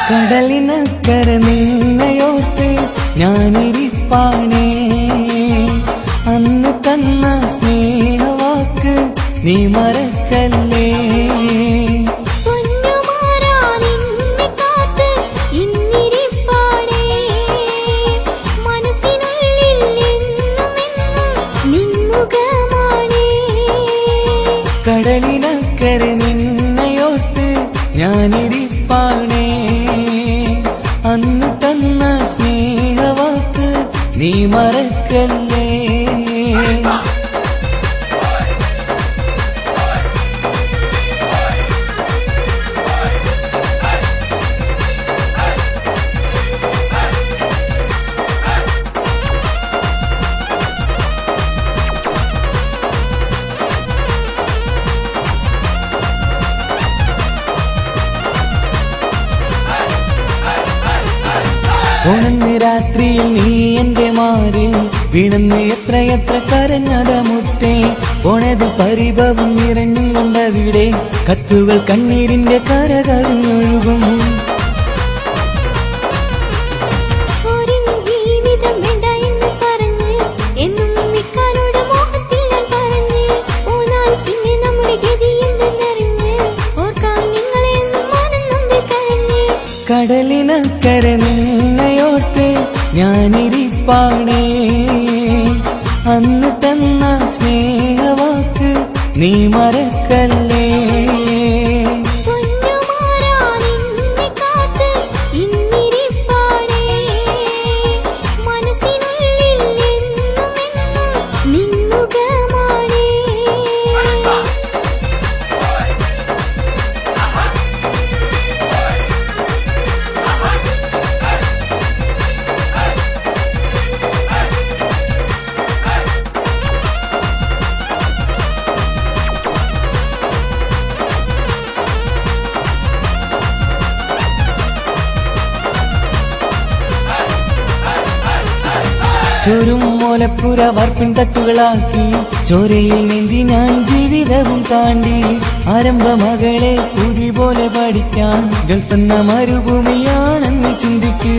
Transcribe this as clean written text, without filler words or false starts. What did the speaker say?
കടലിനക്കര നിന്നയോർത്ത് ഞാനിരിപ്പാണേ അന്ന് തന്ന സ്നേഹവാക്ക് നീ മറക്കല്ലേ കടലിനക്കര നിന്നയോർത്ത് ഞാനിരിപ്പാണേ അന്ന് തന്ന സ്നേഹവാക്ക് നീ മറക്കല്ലേ ഉണന്ന് രാത്രിയിൽ നീ എന്റെ മാറിൽ വീണന്ന് എത്രയെത്ര കരഞ്ഞത മുത്തേ പോണത് പരിഭവം നിറഞ്ഞും കൊണ്ടവിടെ കത്തുകൾ കണ്ണീരിന്റെ കരകവിഞ്ഞൊഴുകും കടലിനക്കര നിന്നയോർത്ത് ഞാനിരിപ്പാണേ അന്ന് തന്ന സ്നേഹവാക്ക് നീ മറക്കല്ലേ ചോരും മോലപ്പുര വാർപ്പിൻ തട്ടുകളാക്കി ചോരയിൽ നീന്തി ഞാൻ ജീവിതവും താണ്ടി ആരംഭ മകളെ പുതി പോലെ പഠിക്കാൻ ഗൾഫ് എന്ന മരുഭൂമിയാണെന്ന് ചിന്തിക്ക്